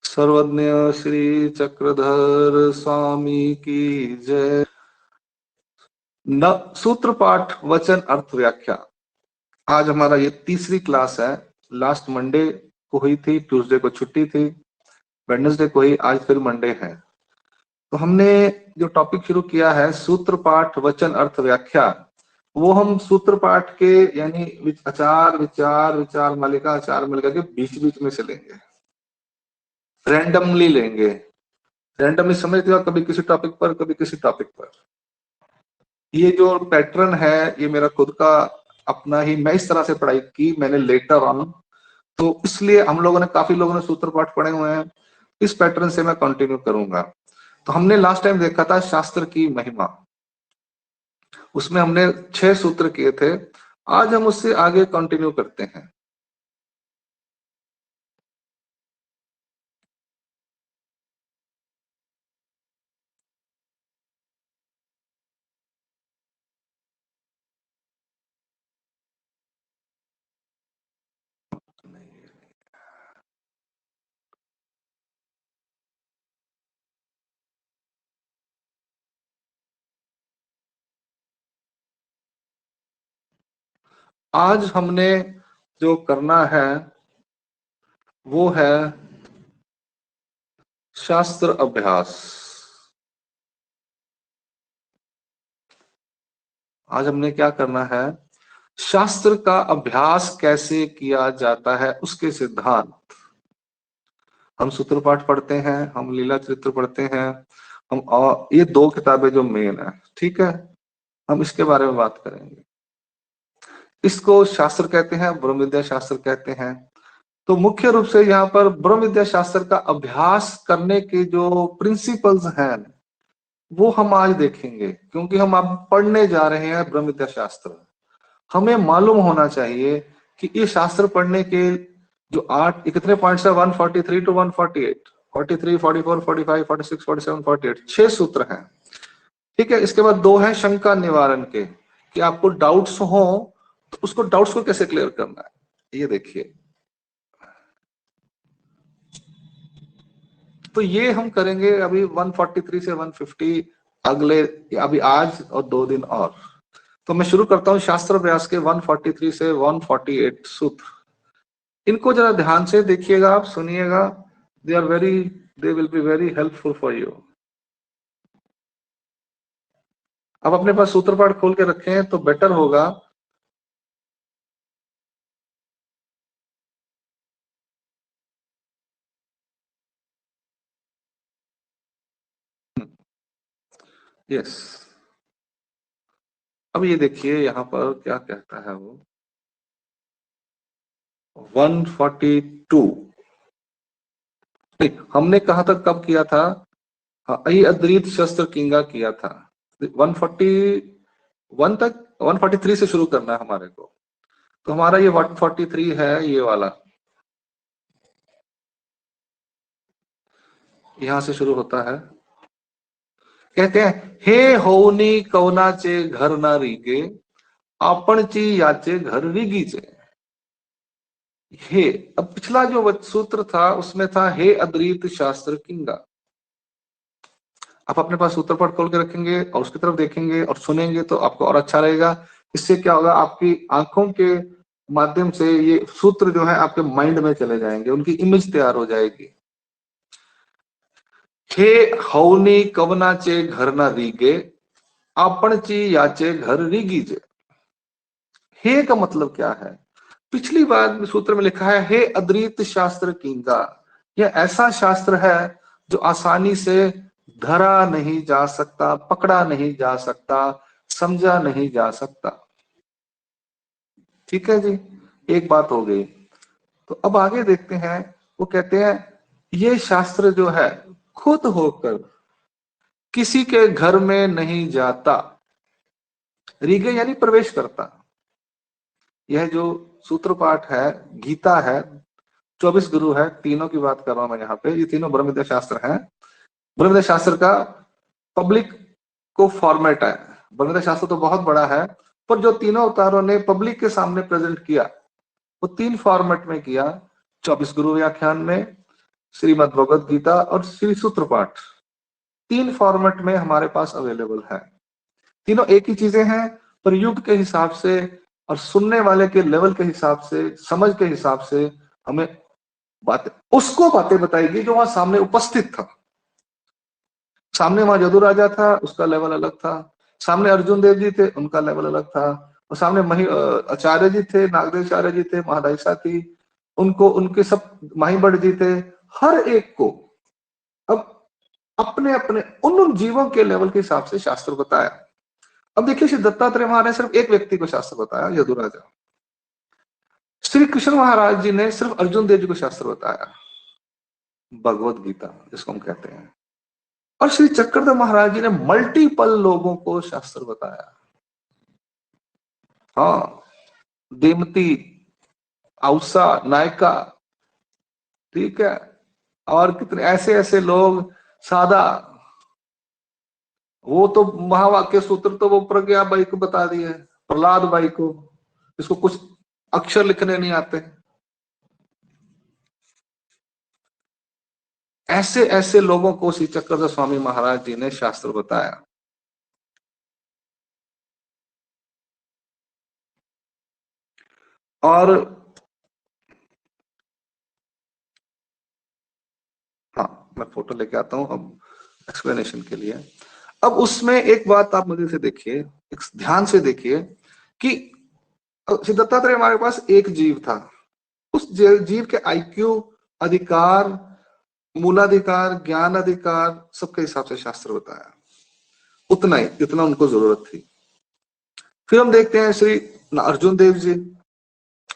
सर्वज्ञ श्री चक्रधर स्वामी की जय। न सूत्र पाठ वचन अर्थ व्याख्या। आज हमारा ये तीसरी क्लास है। लास्ट मंडे को हुई थी, ट्यूसडे को छुट्टी थी, वेडनेसडे को हुई, आज फिर मंडे है। तो हमने जो टॉपिक शुरू किया है सूत्र पाठ वचन अर्थ व्याख्या, वो हम सूत्र पाठ के यानी आचार विचार विचार मालिका आचार मालिका के बीच बीच में से लेंगे, रैंडमली लेंगे। रैंडमली समझते हो, कभी किसी टॉपिक पर कभी किसी टॉपिक पर। ये जो पैटर्न है ये मेरा खुद का अपना ही, मैं इस तरह से पढ़ाई की मैंने लेटर ऑन, तो इसलिए हम लोगों ने काफी लोगों ने सूत्र पाठ पढ़े हुए हैं, इस पैटर्न से मैं कंटिन्यू करूंगा। तो हमने लास्ट टाइम देखा था शास्त्र की महिमा, उसमें हमने 6 सूत्र किए थे। आज हम उससे आगे कंटिन्यू करते हैं। आज हमने जो करना है वो है शास्त्र अभ्यास। आज हमने क्या करना है, शास्त्र का अभ्यास कैसे किया जाता है उसके सिद्धांत। हम सूत्र पाठ पढ़ते हैं, हम लीला चरित्र पढ़ते हैं, हम और ये 2 किताबें जो मेन है, ठीक है, हम इसके बारे में बात करेंगे। इसको शास्त्र कहते हैं, ब्रह्म विद्या शास्त्र कहते हैं। तो मुख्य रूप से यहाँ पर ब्रह्म विद्या शास्त्र का अभ्यास करने के जो प्रिंसिपल्स हैं वो हम आज देखेंगे, क्योंकि हम अब पढ़ने जा रहे हैं ब्रह्म विद्या शास्त्र। हमें मालूम होना चाहिए कि ये शास्त्र पढ़ने के जो 8 कितने पॉइंट्स है, 143 टू 148, 43, 44, 45, 46, 47, 48, 6 सूत्र हैं। ठीक है, इसके बाद 2 है शंका निवारण के, कि आपको डाउट्स हो तो उसको डाउट्स को कैसे क्लियर करना है, ये देखिए। तो ये हम करेंगे अभी 143 से 150, अगले अभी आज और 2 दिन और। तो मैं शुरू करता हूं शास्त्र अभ्यास के 143 से 148 सूत्र। इनको जरा ध्यान से देखिएगा, आप सुनिएगा, they will be very helpful for you. अब अपने पास सूत्र पाठ खोल के रखें तो बेटर होगा। यस, अब ये देखिए यहाँ पर क्या कहता है वो, 142। हमने कहा था कब किया था, अहि अद्रित शस्त्र किंगा किया था। 141 तक, 143 से शुरू करना है हमारे को। तो हमारा ये 143 है, ये वाला यहां से शुरू होता है। कहते हैं, हे होनी कवनाचे घर ना रीगे, आपणची याचे घर रीगीचे। हे, अब पिछला जो सूत्र था उसमें था हे अद्रित शास्त्र किंगा। आप अपने पास सूत्र पाठ खोल के रखेंगे और उसकी तरफ देखेंगे और सुनेंगे तो आपको और अच्छा रहेगा। इससे क्या होगा, आपकी आंखों के माध्यम से ये सूत्र जो है आपके माइंड में चले जाएंगे, उनकी इमेज तैयार हो जाएगी। हे हवनी कवनाचे घर ना रीगे, आपणची याचे घर रीगीजे। हे का मतलब क्या है, पिछली बार सूत्र में लिखा है हे अद्रित शास्त्र किंगा। यह ऐसा शास्त्र है जो आसानी से धरा नहीं जा सकता, पकड़ा नहीं जा सकता, समझा नहीं जा सकता। ठीक है जी, एक बात हो गई। तो अब आगे देखते हैं, वो कहते हैं ये शास्त्र जो है खुद होकर किसी के घर में नहीं जाता, रीगे यानी प्रवेश करता। यह जो सूत्र पाठ है, गीता है, 24 गुरु है, तीनों की बात कर रहा हूं मैं यहाँ पे, ये तीनों ब्रह्म विद्या शास्त्र हैं। ब्रह्म विद्या शास्त्र का पब्लिक को फॉर्मेट है। ब्रह्म विद्या शास्त्र तो बहुत बड़ा है, पर जो तीनों अवतारों ने पब्लिक के सामने प्रेजेंट किया वो 3 फॉर्मेट में किया। 24 गुरु व्याख्यान में, श्रीमद् भगवद गीता और श्री सूत्र पाठ, 3 फॉर्मेट में हमारे पास अवेलेबल है। तीनों एक ही चीजें हैं, पर युग के हिसाब से और सुनने वाले के लेवल के हिसाब से, समझ के हिसाब से हमें बातें बताएगी जो वहां सामने उपस्थित था। सामने वहां यदु राजा था, उसका लेवल अलग था। सामने अर्जुन देव जी थे, उनका लेवल अलग था। और सामने आचार्य जी थे, नागदेवाचार्य जी थे, महादायिसा थी, उनको उनके सब महिबड़ जी थे। हर एक को अब अपने अपने उन जीवों के लेवल के हिसाब से शास्त्र बताया। अब देखिए, श्री दत्तात्रेय महाराज ने सिर्फ एक व्यक्ति को शास्त्र बताया, यदु राजा। श्री कृष्ण महाराज जी ने सिर्फ अर्जुन देव जी को शास्त्र बताया, भगवत गीता जिसको हम कहते हैं। और श्री चक्रधर महाराज जी ने मल्टीपल लोगों को शास्त्र बताया। हाँ, देमती, औसा, नायका, ठीक है, और कितने ऐसे ऐसे लोग, सादा, वो तो महावाक्य सूत्र तो वो प्रज्ञा बाई को बता दिए, प्रहलाद बाई को, जिसको कुछ अक्षर लिखने नहीं आते। ऐसे ऐसे लोगों को श्री चक्रधर स्वामी महाराज जी ने शास्त्र बताया। और हाँ, मैं फोटो लेके आता हूं अब एक्सप्लेनेशन के लिए। अब उसमें एक बात आप मुझे से देखिए, ध्यान से देखिए कि श्री दत्तात्रेय हमारे पास एक जीव था, उस जीव के आईक्यू, अधिकार, मूलाधिकार, ज्ञान अधिकार, सबके हिसाब से शास्त्र बताया, उतना ही जितना उनको जरूरत थी। फिर हम देखते हैं श्री अर्जुन देव जी,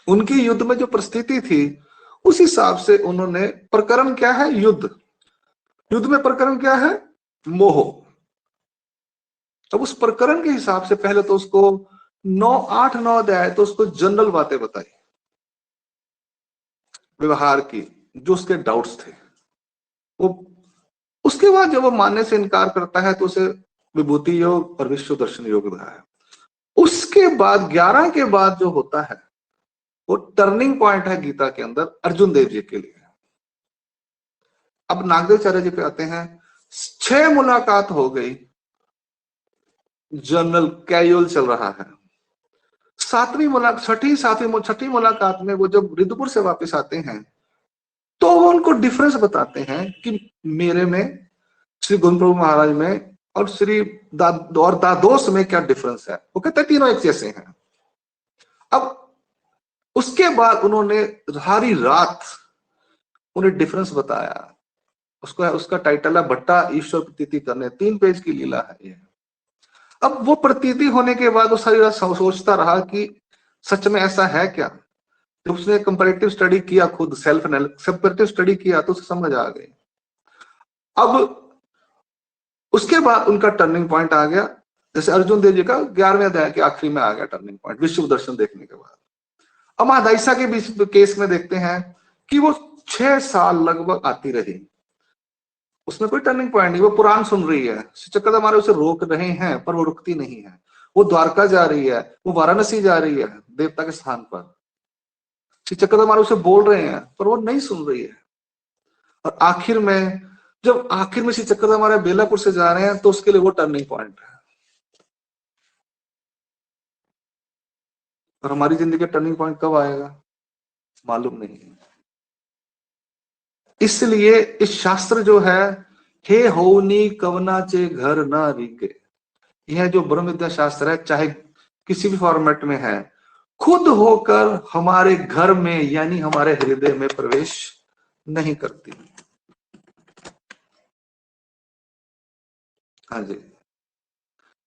उनकी युद्ध में जो परिस्थिति थी उस हिसाब से उन्होंने, प्रकरण क्या है? युद्ध। युद्ध में प्रकरण क्या है? मोह। अब उस प्रकरण के हिसाब से पहले तो उसको 8-9 अध्याय तो उसको जनरल बातें बताई, व्यवहार की, जो उसके डाउट्स थे वो। उसके बाद जब वो मानने से इनकार करता है तो उसे विभूति योग और विश्व दर्शन योग बताया। उसके बाद 11 के बाद जो होता है वो टर्निंग पॉइंट है गीता के अंदर अर्जुन देव जी के लिए। अब नागदेवाचार्य जी पे आते हैं। 6 मुलाकात हो गई, जनरल कैजुअल चल रहा है। छठी मुलाकात में वो जब रिद्धपुर से वापस आते हैं तो वो उनको डिफरेंस बताते हैं कि मेरे में, श्री गुरु प्रभु महाराज में और श्री और दादोस में क्या डिफरेंस है। वो कहते हैं तीनों एक जैसे हैं। अब उसके बाद उन्होंने सारी रात उन्हें डिफरेंस बताया। उसका टाइटल है भट्टा ईश्वर प्रतीति करने, 3 पेज की लीला है ये। अब वो प्रतीति होने के बाद वो सारी रात सोचता रहा कि सच में ऐसा है क्या। जब उसने कंपैरेटिव स्टडी किया, खुद सेल्फ कंपैरेटिव स्टडी किया तो उसे समझ आ गई। अब उसके बाद उनका टर्निंग पॉइंट आ गया, जैसे अर्जुन देव जी का 11वें अध्याय के आखिरी में आ गया टर्निंग पॉइंट, विश्व दर्शन देखने के बाद। अब महादायिसा के बीच केस में देखते हैं कि वो 6 साल लगभग आती रही, उसमें कोई टर्निंग पॉइंट नहीं। वो पुराण सुन रही है, चक्रधर हमारे उसे रोक रहे हैं पर वो रुकती नहीं है। वो द्वारका जा रही है, वो वाराणसी जा रही है देवता के स्थान पर, श्री चक्रधर हमारे उसे बोल रहे हैं पर वो नहीं सुन रही है। और आखिर में श्री चक्रधर हमारे बेलापुर से जा रहे हैं तो उसके लिए वो टर्निंग पॉइंट है। और हमारी जिंदगी का टर्निंग पॉइंट कब आएगा मालूम नहीं है। इसलिए इस शास्त्र जो है, हे होनी कवनाचे घर ना रिगे, यह जो ब्रह्म विद्या शास्त्र है, चाहे किसी भी फॉर्मेट में है, खुद होकर हमारे घर में यानी हमारे हृदय में प्रवेश नहीं करती। हाँ जी,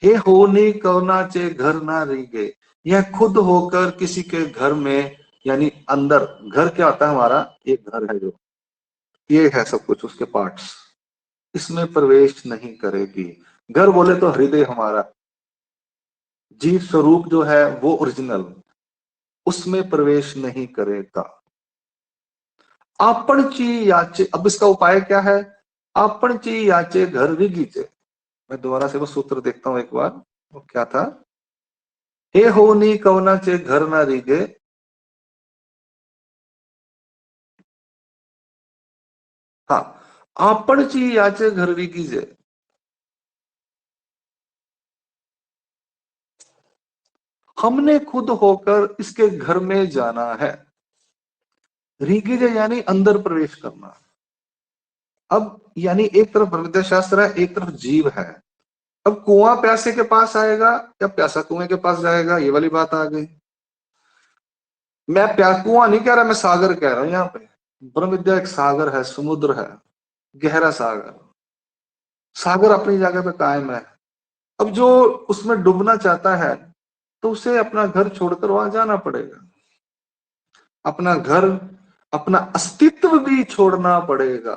हे होनी कवनाचे घर ना रिगे, यह खुद होकर किसी के घर में, यानी अंदर, घर क्या होता है हमारा, एक घर है जो, ये है सब कुछ उसके पार्ट्स, इसमें प्रवेश नहीं करेगी। घर बोले तो हृदय हमारा, जीव स्वरूप जो है वो ओरिजिनल, उसमें प्रवेश नहीं करेगा। आपणची याचे, अब इसका उपाय क्या है? आपणची याचे घर विगीचे। मैं दोबारा से वो सूत्र देखता हूं एक बार, वो क्या था? हे होनी कवनाचे घर ना रिगे, आपणची याचे घरवी कीजे। हमने खुद होकर इसके घर में जाना है। रीगिजे यानी अंदर प्रवेश करना। अब यानी एक तरफ ब्रह्मविद्या शास्त्र है, एक तरफ जीव है। अब कुआं प्यासे के पास आएगा या प्यासा कुएं के पास जाएगा, ये वाली बात आ गई। मैं कुआं नहीं कह रहा, मैं सागर कह रहा हूं। यहाँ पे ब्रह्म विद्या एक सागर है, समुद्र है, गहरा सागर। सागर अपनी जगह पे कायम है। अब जो उसमें डूबना चाहता है तो उसे अपना घर छोड़कर वहां जाना पड़ेगा, अपना घर, अपना अस्तित्व भी छोड़ना पड़ेगा।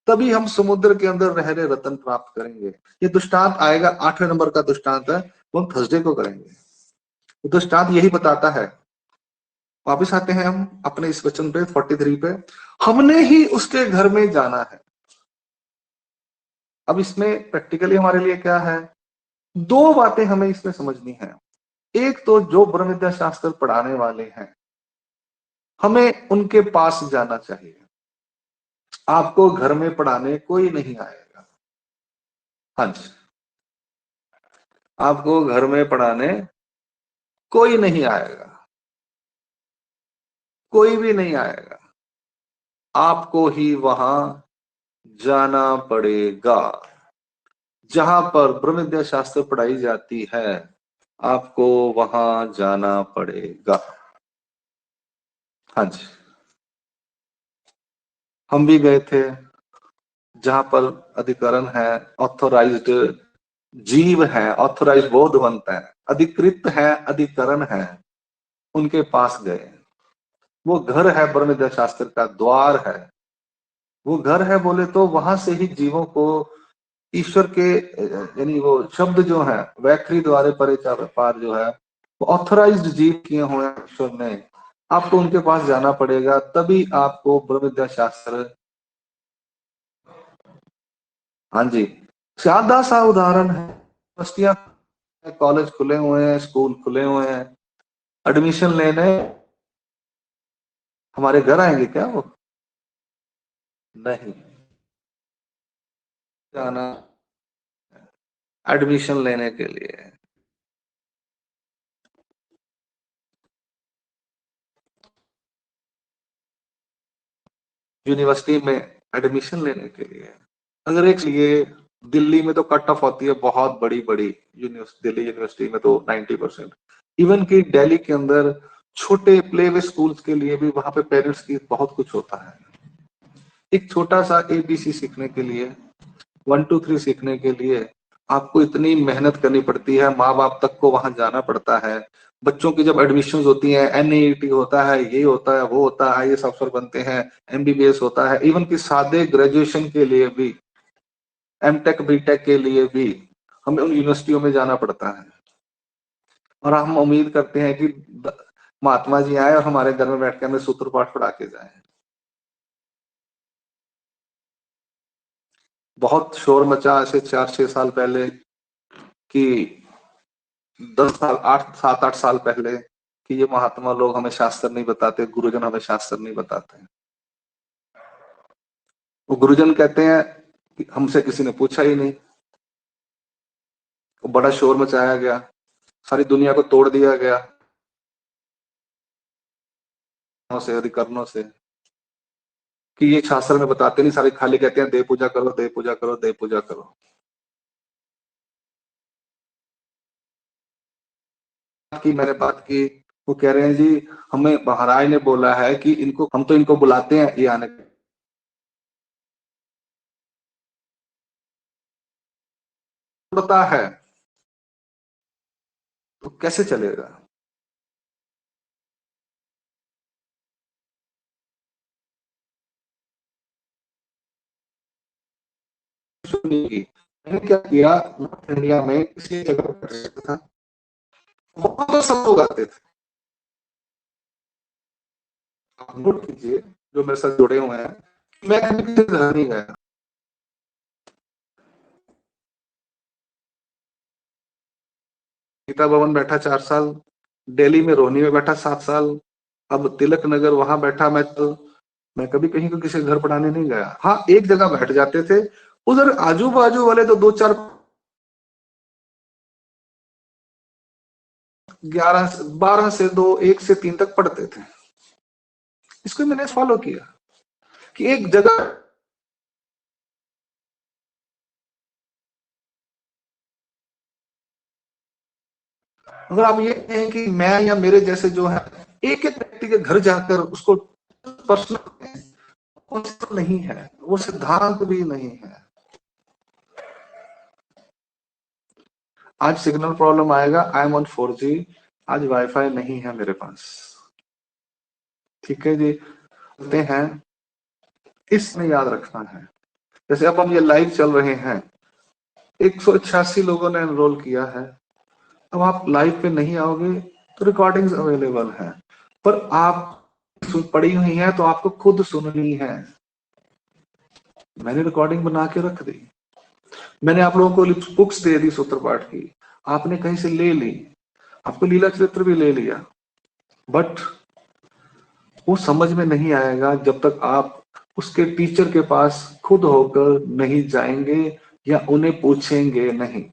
तभी हम समुद्र के अंदर रह रहे रतन प्राप्त करेंगे। ये दृष्टांत आएगा, 8वें नंबर का दृष्टांत है, वो हम थर्सडे को करेंगे। दृष्टांत यही बताता है। वापिस आते हैं हम अपने इस वचन पे 43 पे। हमने ही उसके घर में जाना है। अब इसमें प्रैक्टिकली हमारे लिए क्या है, दो बातें हमें इसमें समझनी है। एक तो जो ब्रह्म विद्या शास्त्र पढ़ाने वाले हैं, हमें उनके पास जाना चाहिए। आपको घर में पढ़ाने कोई नहीं आएगा। हाँ जी, आपको घर में पढ़ाने कोई नहीं आएगा, कोई भी नहीं आएगा। आपको ही वहां जाना पड़ेगा। जहां पर ब्रह्म विद्या शास्त्र पढ़ाई जाती है, आपको वहां जाना पड़ेगा। हाँ जी, हम भी गए थे जहां पर अधिकरण है, ऑथोराइज्ड जीव है, ऑथोराइज्ड बोधवंत है, अधिकृत है, अधिकरण है, उनके पास गए। वो घर है, ब्रह्म विद्या शास्त्र का द्वार है। वो घर है बोले तो वहां से ही जीवों को ईश्वर के यानी वो शब्द जो है, वैखरी द्वारे परे चार पार जो है, वो ऑथराइज्ड जीव किए हुए हैं ईश्वर ने। आपको उनके पास जाना पड़ेगा, तभी आपको ब्रह्म विद्या शास्त्र। हाँ जी, सादा सा उदाहरण है, यूनिवर्सिटियां, कॉलेज खुले हुए हैं, स्कूल खुले हुए हैं, एडमिशन लेने हमारे घर आएंगे क्या वो? नहीं, जाना एडमिशन लेने के लिए, यूनिवर्सिटी में एडमिशन लेने के लिए। अगर एक लिए दिल्ली में तो कट ऑफ होती है बहुत बड़ी बड़ी यूनिवर्सिटी, दिल्ली यूनिवर्सिटी में तो 90%। इवन कि दिल्ली के अंदर छोटे प्ले वे स्कूल्स के लिए भी वहां पे पेरेंट्स की बहुत कुछ होता है। एक छोटा सा ABC सीखने के लिए, 1 2 3 सीखने के लिए आपको इतनी मेहनत करनी पड़ती है, माँ बाप तक को वहां जाना पड़ता है। बच्चों की जब एडमिशन होती है, NEET होता है, ये होता है, वो होता है, IAS अफसर बनते हैं, MBBS होता है, इवन कि सादे ग्रेजुएशन के लिए भी, M.Tech B.Tech के लिए भी हमें उन यूनिवर्सिटियों में जाना पड़ता है। और हम उम्मीद करते हैं कि महात्मा जी आए और हमारे घर में बैठ के हमें सूत्र पाठ पढ़ा के जाए। बहुत शोर मचा ऐसे 4 6 साल पहले कि 10 साल, 8 7 8 साल पहले, कि ये महात्मा लोग हमें शास्त्र नहीं बताते, गुरुजन हमें शास्त्र नहीं बताते। वो गुरुजन कहते हैं कि हमसे किसी ने पूछा ही नहीं। वो बड़ा शोर मचाया गया, सारी दुनिया को तोड़ दिया गया से, अधिकरणों से, कि ये शास्त्र में बताते नहीं, सारे खाली कहते हैं दे पूजा करो, दे पूजा करो, दे पूजा करो। की मैंने बात की, वो कह रहे हैं जी हमें महाराज ने बोला है कि इनको, हम तो इनको बुलाते हैं ये आने, पता है तो कैसे चलेगा? मैंने क्या किया, नॉर्थ इंडिया में किसी जगह पर था, वहां तो सब लोग आते थे। आप नोट कीजिए जो मेरे साथ जुड़े हुए हैं, मैं कभी किसी घर नहीं गया। गीता भवन बैठा 4 साल, दिल्ली में रोहिणी में बैठा 7 साल, अब तिलक नगर वहां बैठा मैं तो मैं कभी कहीं को किसी के घर पढ़ाने नहीं गया। हाँ, एक जगह बैठ जाते थे, उधर आजू बाजू वाले तो 2 4 11 12 से 2 1 से 3 तक पढ़ते थे। इसको मैंने फॉलो किया कि एक जगह अगर आप ये कहें कि मैं या मेरे जैसे जो है एक एक व्यक्ति के घर जाकर उसको पर्सनल नहीं है, वो सिद्धांत भी नहीं है। आज सिग्नल प्रॉब्लम आएगा, आई एम ऑन 4G, आज वाईफाई नहीं है मेरे पास, ठीक है जी, बोलते हैं इसमें याद रखना है। जैसे अब हम ये लाइव चल रहे हैं, 188 लोगों ने एनरोल किया है। अब आप लाइव पे नहीं आओगे तो रिकॉर्डिंग्स अवेलेबल है, पर आप पड़ी हुई है तो आपको खुद सुननी है। मैंने रिकॉर्डिंग बना के रख दी, मैंने आप लोगों को बुक्स दे दी सूत्र पाठ की, आपने कहीं से ले ली, आपको लीला चरित्र भी ले लिया, बट वो समझ में नहीं आएगा जब तक आप उसके टीचर के पास खुद होकर नहीं जाएंगे या उन्हें पूछेंगे नहीं,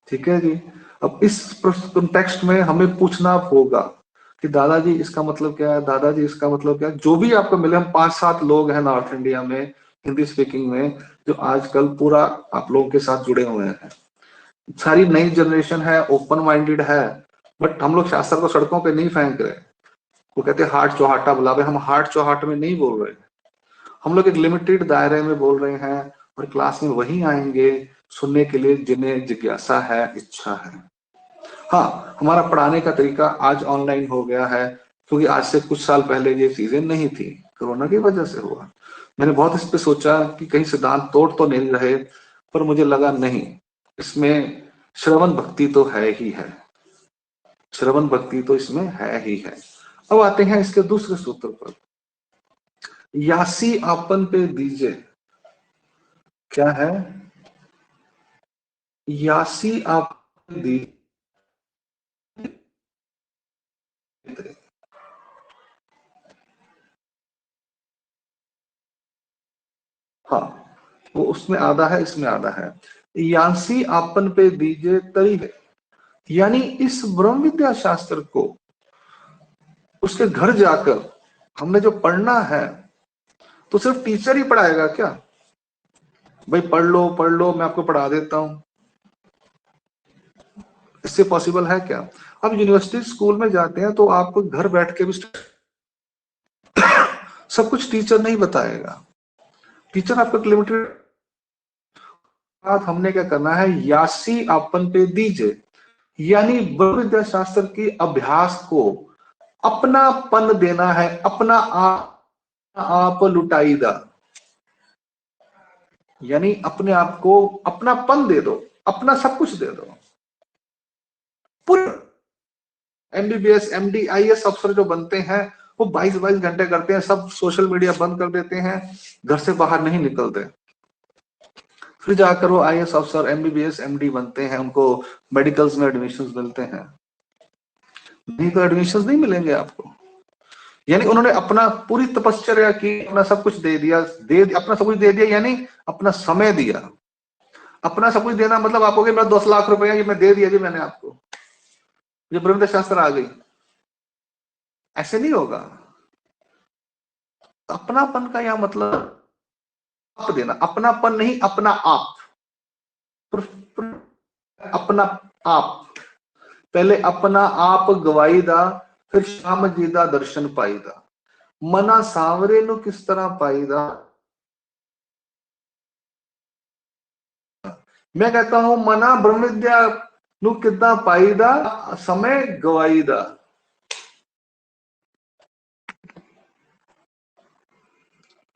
ठीक है जी। अब इस कॉन्टेक्स्ट में हमें पूछना होगा कि दादाजी इसका मतलब क्या है, दादाजी इसका मतलब क्या है। जो भी आपको मिले, हम 5-7 लोग हैं नॉर्थ इंडिया में हिंदी स्पीकिंग में जो आजकल पूरा आप लोगों के साथ जुड़े हुए हैं। सारी नई जनरेशन है, ओपन माइंडेड है, बट हम लोग शास्त्र को सड़कों पे नहीं फेंक रहे। वो कहते हैं हाट चौहाटा बुलावे, हम हाट चौहाट में नहीं बोल रहे, हम लोग एक लिमिटेड दायरे में बोल रहे हैं, और क्लास में वही आएंगे सुनने के लिए जिन्हें जिज्ञासा है, इच्छा है। हाँ, हमारा पढ़ाने का तरीका आज ऑनलाइन हो गया है, क्योंकि आज से कुछ साल पहले ये चीजें नहीं थी, कोरोना की वजह से हुआ। मैंने बहुत इस पे सोचा कि कहीं सिद्धांत तोड़ तो नहीं रहे, पर मुझे लगा नहीं, इसमें श्रवण भक्ति तो है ही है, श्रवण भक्ति तो इसमें है ही है। अब आते हैं इसके दूसरे सूत्र पर, यासी आपन पे दीजे। क्या है? यासी आप दीजे। हाँ, वो उसमें आधा है, इसमें आधा है। यासी आपन पे दीजे तरी है, यानी इस ब्रह्म विद्या शास्त्र को उसके घर जाकर हमने जो पढ़ना है, तो सिर्फ टीचर ही पढ़ाएगा क्या? भाई पढ़ लो मैं आपको पढ़ा देता हूं, इससे पॉसिबल है क्या? अब यूनिवर्सिटी स्कूल में जाते हैं तो आपको घर बैठ के भी सब कुछ टीचर नहीं बताएगा, टीचर आपको लिमिटेड बात। हमने क्या करना है, यासी आपन पे दीजे, यानी ब्रह्म विद्या शास्त्र की अभ्यास को अपनापन देना है, अपना आप लुटाईदा, यानी अपने आप को अपनापन दे दो, अपना सब कुछ दे दो। पूरे MBBS MD IAS अफसर जो बनते हैं वो 22-22 घंटे करते हैं, सब सोशल मीडिया बंद कर देते हैं, घर से बाहर नहीं निकलते, फिर जाकर वो IAS अफसर MBBS MD बनते हैं, उनको मेडिकल्स में एडमिशन मिलते हैं। नहीं तो एडमिशन नहीं मिलेंगे आपको। यानी उन्होंने अपना पूरी तपश्चर्या की, अपना सब कुछ दे दिया, अपना सब कुछ दे दिया, यानी अपना समय दिया। अपना सब कुछ देना मतलब आप कहोगे मेरा 10 लाख रुपया ये मैं दे दिया जी मैंने आपको, ये ब्रह्म शास्त्र आ गई, ऐसे नहीं होगा। अपनापन का यह मतलब आप देना, अपनापन नहीं, अपना आप, अपना आप, पहले अपना आप गवाईदा, फिर श्याम जी दा दर्शन पाईदा। मना सांवरे नु किस तरह पाईदा? मैं कहता हूं मना ब्रह्म विद्या नु कितना पाईदा, समय गवाईदा।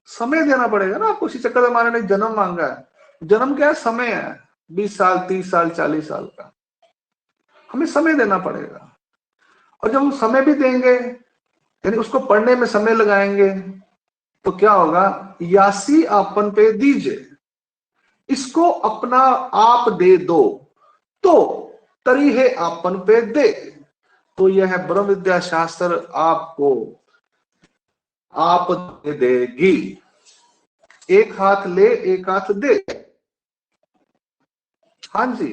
समय देना पड़ेगा ना आपको, इसी चक्कर में हमारे ने जन्म मांगा है। जन्म क्या है? समय है, 20 साल 30 साल 40 साल का, हमें समय देना पड़ेगा। और जब हम समय भी देंगे, यानी उसको पढ़ने में समय लगाएंगे, तो क्या होगा? यासी आपन पे दीजिए, इसको अपना आप दे दो, तो तरी है आपन पे दे। तो यह ब्रह्म विद्या शास्त्र आपको आप दे देगी। एक हाथ ले एक हाथ दे। हाँ जी,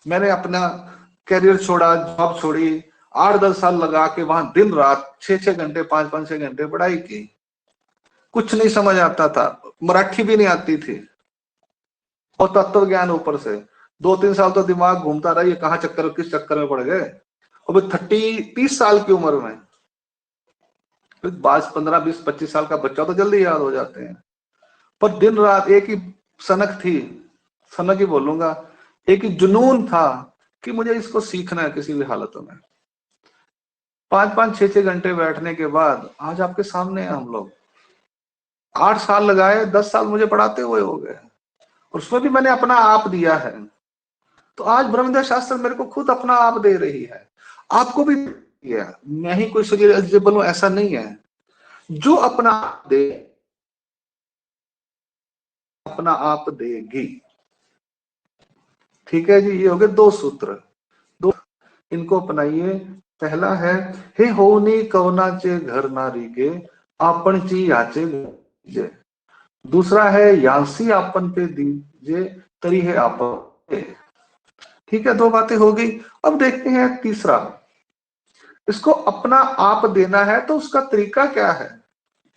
मैंने अपना करियर छोड़ा, जॉब छोड़ी, 8-10 साल लगा के वहां दिन रात 6-6 घंटे 5-5-6 घंटे पढ़ाई की। कुछ नहीं समझ आता था, मराठी भी नहीं आती थी, और तत्व ज्ञान ऊपर से। 2-3 साल तो दिमाग घूमता रहा, ये कहाँ चक्कर, किस चक्कर में पड़ गए। और 30 साल की उम्र में, 15-20-25 साल का बच्चा तो जल्दी याद हो जाते हैं। पर दिन रात एक ही सनक थी, सनक ही बोलूंगा, एक ही जुनून था कि मुझे इसको सीखना है किसी भी हालतों में। 5-5 6-6 घंटे बैठने के बाद आज आपके सामने हैं हम लोग। 8 साल लगाए, 10 साल मुझे पढ़ाते हुए हो गए, और उसमें भी मैंने अपना आप दिया है। तो आज ब्रह्मविद्या शास्त्र मेरे को खुद अपना आप दे रही है, आपको भी दिया। मैं ही कोई एलिजिबल हूं ऐसा नहीं है। जो अपना आप दे, अपना आप देगी। ठीक है जी, ये हो गए 2 सूत्र। दो, इनको अपनाइए। पहला है, हे होनी कवनाचे घर नारी के, आपणची याचे जे। दूसरा है, यांसी आपन पे दीजे, तरी है आपन। ठीक है, 2 बातें हो गई। अब देखते हैं तीसरा। इसको अपना आप देना है तो उसका तरीका क्या है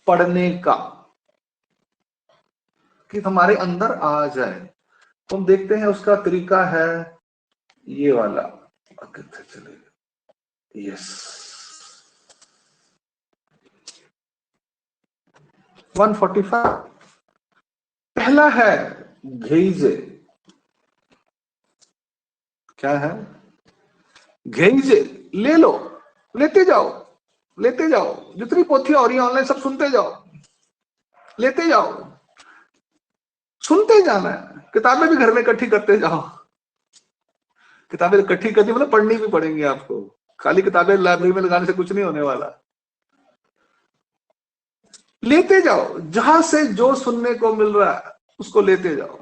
पढ़ने का, कि हमारे अंदर आ जाए। तो हम देखते हैं उसका तरीका है ये वाला। कितने चले, यस, 145। पहला है घेइजे। क्या है? घेइजे। ले लो, लेते जाओ, लेते जाओ। जितनी पोथी हो रही है ऑनलाइन सब सुनते जाओ, लेते जाओ, सुनते जाना है। किताबें भी घर में इकट्ठी करते जाओ। किताबें इकट्ठी करनी मतलब पढ़नी भी पड़ेंगी आपको, खाली किताबें लाइब्रेरी में लगाने से कुछ नहीं होने वाला। लेते जाओ, जहां से जो सुनने को मिल रहा है उसको लेते जाओ।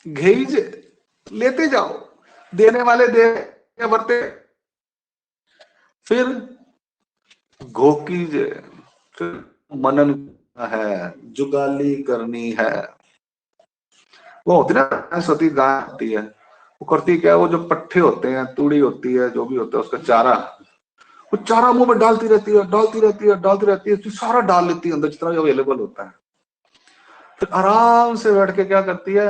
घेइजे, लेते जाओ, देने वाले दे बरते। फिर घोकीजे, फिर मनन है, जुगाली करनी है। वो होती है ना, सती गाय होती है, वो करती क्या है, वो जो पट्टे होते हैं, तूड़ी होती है, जो भी होता है उसका चारा, वो चारा मुंह में डालती रहती है, डालती रहती है, डालती रहती है, सारा डाल लेती है अंदर जितना भी अवेलेबल होता है। फिर आराम से बैठ के क्या करती है,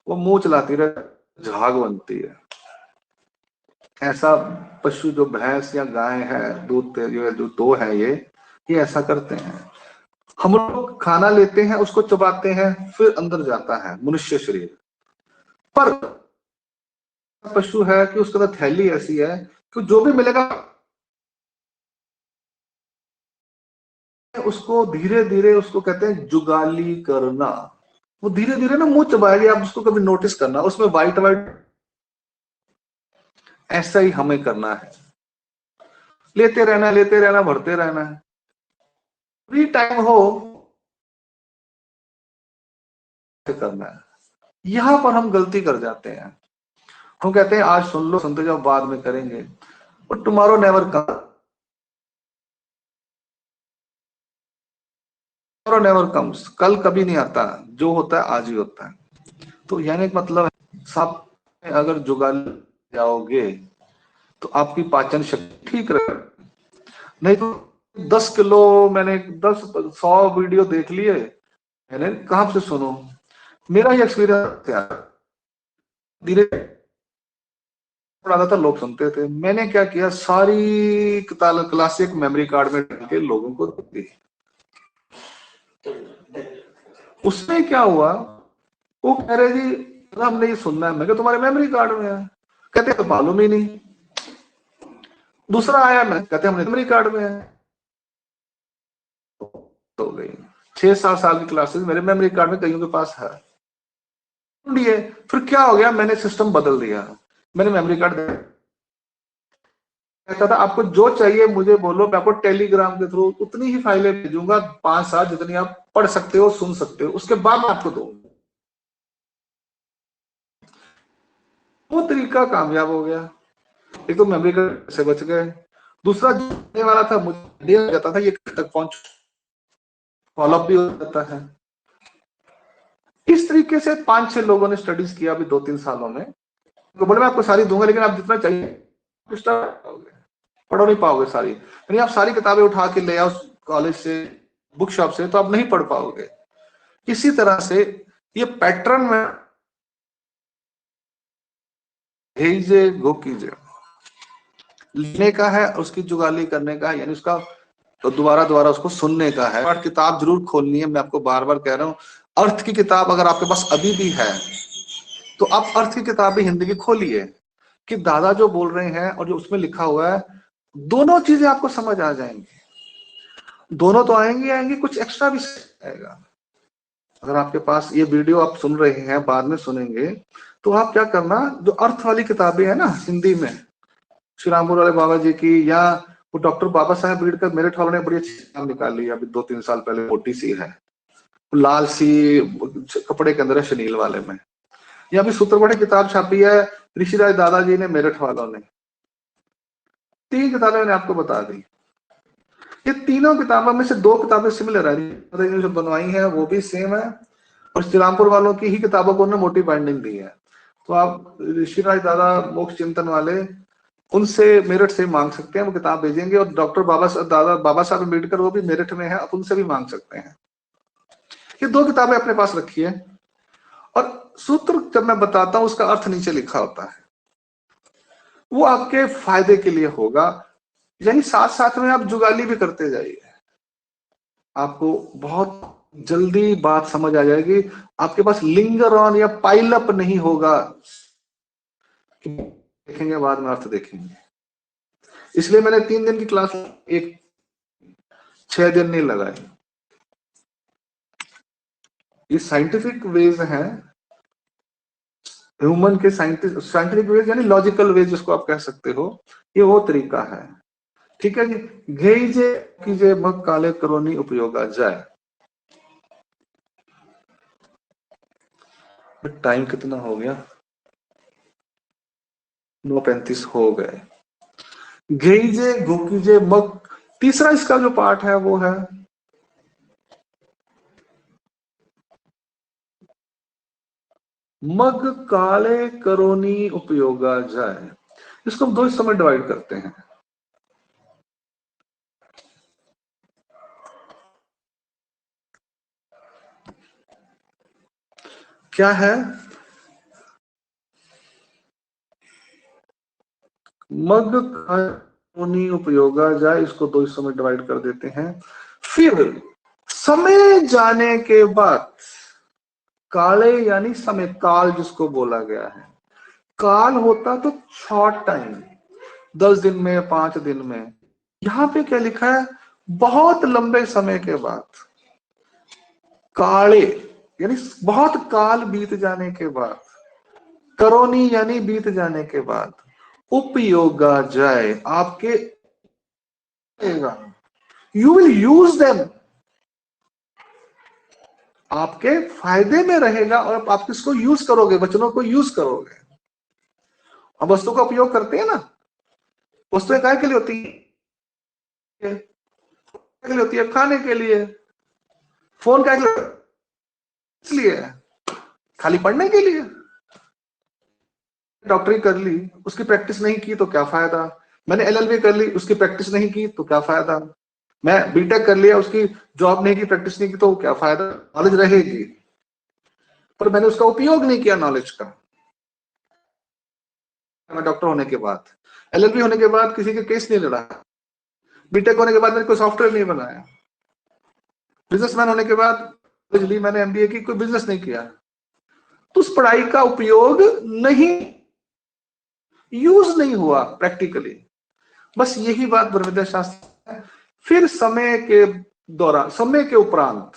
वो मुंह चलाती रहती, झाग बनती है। ऐसा पशु जो भैंस या गाय है, दूध जो दो है, ये ऐसा करते हैं। हम लोग खाना लेते हैं, उसको चबाते हैं, फिर अंदर जाता है मनुष्य शरीर। पर पशु है कि उसके अंदर थैली ऐसी है कि जो भी मिलेगा उसको धीरे धीरे, उसको कहते हैं जुगाली करना। वो धीरे धीरे ना मुंह चबाएगी, आप उसको कभी नोटिस करना, उसमें वाइट वाइट। ऐसा ही हमें करना है, लेते रहना, लेते रहना, भरते रहना है। फ्री टाइम हो करना है। यहां पर हम गलती कर जाते हैं। हम कहते हैं आज सुन लो, सुनते जाओ, बाद में करेंगे। और tomorrow never come, tomorrow never comes, कल कभी नहीं आता, जो होता है आज ही होता है। तो यानी मतलब सब, अगर जुगाल जाओगे तो आपकी पाचन शक्ति ठीक रहे। नहीं तो 10 किलो, मैंने 100 वीडियो देख लिए, मैंने कहां से सुनो, मेरा ही एक्सपीरियंस। धीरे पढ़ाता था, लोग सुनते थे। मैंने क्या किया, सारी क्लासिक मेमोरी कार्ड में डाल के लोगों को दी। उसमें क्या हुआ, वो कह रहे जी हमने ये सुनना है। मैं क्या तुम्हारे मेमोरी कार्ड में है? कहते तो मालूम ही नहीं। दूसरा आया, मैं कहते हमने मेमोरी कार्ड में है। तो गई 6-7 साल की क्लासेस मेरे मेमोरी कार्ड में कईयों के पास है। फिर क्या हो गया, मैंने सिस्टम बदल दिया। मैंने मेमोरी कार्ड कहता था आपको जो चाहिए मुझे बोलो, मैं आपको टेलीग्राम के थ्रू उतनी ही फाइलें भेजूंगा, 5-7 जितनी आप पढ़ सकते हो, सुन सकते हो, उसके बाद मैं आपको दूंगा। वो तरीका कामयाब हो गया। एक तो मेमोरी कार्ड से बच गए, दूसरा जो देने वाला था मुझे दे जाता था, ये तक पहुंच फॉलोअप भी हो जाता है। इस तरीके से 5-6 लोगों ने स्टडीज किया अभी 2-3 सालों में। तो बोले मैं आपको सारी दूंगा, लेकिन आप जितना चाहिए पढ़ नहीं पाओगे सारी, यानी आप सारी किताबें उठा के ले आओ कॉलेज से, बुक शॉप से, तो आप नहीं पढ़ पाओगे। इसी तरह से ये पैटर्न में भेजे गो कीजिए, लेने का है, उसकी जुगाली करने का है, यानी उसका तो दोबारा दोबारा उसको सुनने का है। और किताब जरूर खोलनी है, मैं आपको बार बार कह रहा हूँ। अर्थ की किताब अगर आपके पास अभी भी है तो आप अर्थ की किताब भी हिंदी की खोलिए, कि दादा जो बोल रहे हैं और जो उसमें लिखा हुआ है, दोनों चीजें आपको समझ आ जाएंगी। दोनों तो आएंगी आएंगी, कुछ एक्स्ट्रा भी आएगा। अगर आपके पास ये वीडियो आप सुन रहे हैं, बाद में सुनेंगे, तो आप क्या करना, जो अर्थ वाली किताबें है ना हिंदी में, श्री रामपुर वाले बाबा जी की, या वो डॉक्टर बाबा साहेब अम्बेडकर, मेरठ वालों ने बड़ी अच्छी किताब निकाली अभी 2-3 साल पहले, मोटी सी है, लाल सी कपड़े के अंदर है, शनील वाले में। या अभी सूत्रपढ़ी किताब छापी है ऋषिराज दादाजी ने, मेरठ वालों ने। 3 किताबें मैंने आपको बता दी। ये तीनों किताबों में से 2 किताबें सिमिलर है, जो बनवाई है वो भी सेम है, और श्रीरामपुर वालों की ही किताबों को उन्होंने मोटी बाइंडिंग दी है। तो आप ऋषिराज दादा मोक्ष चिंतन वाले, उनसे मेरठ से मांग सकते हैं, वो किताब भेजेंगे। और डॉक्टर बाबा साहब अम्बेडकर, वो भी मेरठ में है, आप उनसे भी मांग सकते हैं। ये 2 किताबें अपने पास रखिए, और सूत्र जब मैं बताता हूं उसका अर्थ नीचे लिखा होता है, वो आपके फायदे के लिए होगा। यही साथ साथ में आप जुगाली भी करते जाइए, आपको बहुत जल्दी बात समझ आ जाएगी। आपके पास लिंगर ऑन या पाइल अप नहीं होगा, देखेंगे बाद में अर्थ देखेंगे। इसलिए मैंने 3 दिन की क्लास, 6 दिन नहीं लगाए। ये साइंटिफिक वेज हैं, ह्यूमन के साइंटिफिक वेज, यानी लॉजिकल वेज जिसको आप कह सकते हो, ये वो तरीका है। ठीक है जी। घेजे कीजे मग काले करोनी उपयोगा जाए। टाइम कितना हो गया? 9:35 हो गए। घेजे घोकीजे मग, तीसरा इसका जो पार्ट है वो है मग काले करोनी उपयोगा जाए। इसको हम 2 हिस्सों में डिवाइड करते हैं। क्या है? मग काले उपयोगा जाए, इसको 2 हिस्सों में डिवाइड कर देते हैं। फिर समय जाने के बाद, काले यानी समय, काल जिसको बोला गया है, काल होता तो शॉर्ट टाइम, 10 दिन में, 5 दिन में। यहां पे क्या लिखा है? बहुत लंबे समय के बाद, काले यानी बहुत काल बीत जाने के बाद, करोनी यानी बीत जाने के बाद, उपयोगा जाए, आपके, यू विल यूज देम, आपके फायदे में रहेगा, और आप किसको यूज करोगे? वचनों को यूज करोगे। हम वस्तु का उपयोग करते हैं ना, वस्तुएं काय के लिए होती है? के लिए होती है, खाने के लिए। फोन काय के लिए? इसलिए, खाली पढ़ने के लिए। डॉक्टरी कर ली, उसकी प्रैक्टिस नहीं की तो क्या फायदा? मैंने एलएलबी कर ली, उसकी प्रैक्टिस नहीं की तो क्या फायदा? मैं बीटेक कर लिया, उसकी जॉब नहीं की, प्रैक्टिस नहीं की, तो क्या फायदा? नॉलेज रहेगी, पर मैंने उसका उपयोग नहीं किया नॉलेज का। मैं डॉक्टर होने के बाद, एलएलबी होने के बाद किसी के केस नहीं लड़ा, बीटेक होने के बाद मैंने कोई सॉफ्टवेयर नहीं बनाया, बिजनेसमैन होने के बाद ली मैंने एमबीए की, कोई बिजनेस नहीं किया। तो उस पढ़ाई का उपयोग नहीं, यूज नहीं हुआ प्रैक्टिकली। बस यही बात ब्रह्मविद्या शास्त्र है। फिर समय के दौरान, समय के उपरांत,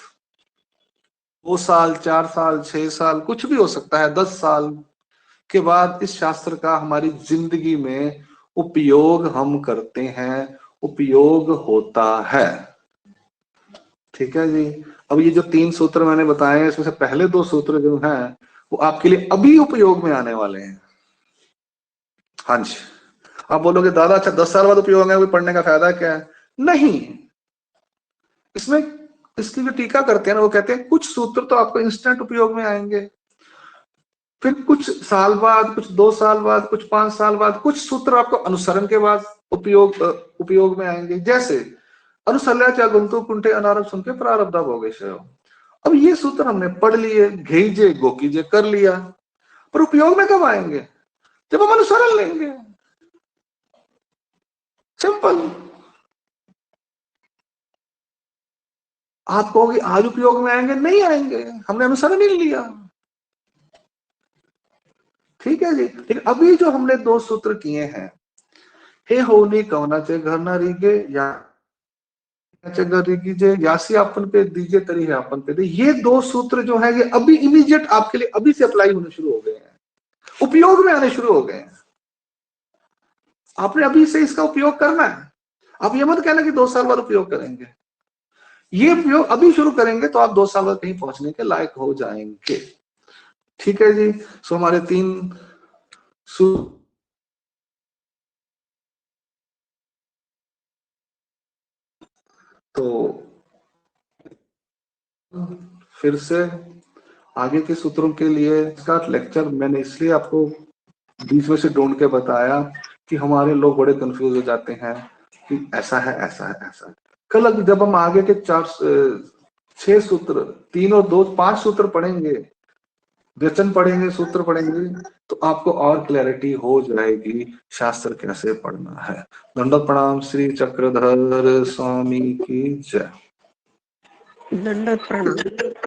2 साल, 4 साल, 6 साल, कुछ भी हो सकता है, 10 साल के बाद इस शास्त्र का हमारी जिंदगी में उपयोग हम करते हैं, उपयोग होता है। ठीक है जी। अब ये जो 3 सूत्र मैंने बताए हैं, इसमें से पहले 2 सूत्र जो हैं वो आपके लिए अभी उपयोग में आने वाले हैं। हाँ जी। आप बोलोगे दादा अच्छा 10 साल बाद उपयोग है, पढ़ने का फायदा क्या है? नहीं, इसमें इसकी जो टीका करते हैं ना वो कहते हैं कुछ सूत्र तो आपको इंस्टेंट उपयोग में आएंगे, फिर कुछ साल बाद, कुछ 2 साल बाद, कुछ 5 साल बाद, कुछ सूत्र आपको अनुसरण के बाद उपयोग में आएंगे। जैसे अनुसल्या चा गुंतु कुंठे अनारभ सुनके प्रारब्धा भोगेश। अब ये सूत्र हमने पढ़ लिए, घेजे गोकीजे कर लिया, पर उपयोग में कब आएंगे? जब हम अनुसरण लेंगे। सिंपल। आप कहोगे आज उपयोग में आएंगे, नहीं आएंगे, हमने अनुसरण ही लिया। ठीक है जी। लेकिन अभी जो हमने 2 सूत्र किए हैं, हे होनी कवना चे घर ना रीगे या यासी अपन पे दीजिए तरी है अपन पे दे, ये 2 सूत्र जो है ये अभी इमीडिएट आपके लिए अभी से अप्लाई होने शुरू हो गए हैं, उपयोग में आने शुरू हो गए हैं। आपने अभी से इसका उपयोग करना है। आप ये मत कहना कि 2 साल बाद उपयोग करेंगे, ये उपयोग अभी शुरू करेंगे तो आप 2 साल बाद कहीं पहुंचने के लायक हो जाएंगे। ठीक है जी। सो हमारे 3 तो फिर से आगे के सूत्रों के लिए इसका लेक्चर मैंने इसलिए आपको बीच में से ढूंढ के बताया कि हमारे लोग बड़े कंफ्यूज हो जाते हैं कि ऐसा है ऐसा है ऐसा है। कल जब हम आगे के 6 सूत्र 3 और 2 5 सूत्र पढ़ेंगे, वचन पढ़ेंगे, सूत्र पढ़ेंगे, तो आपको और क्लैरिटी हो जाएगी शास्त्र कैसे पढ़ना है। दंडवत प्रणाम। श्री चक्रधर स्वामी की जय। दंडवत प्रणाम।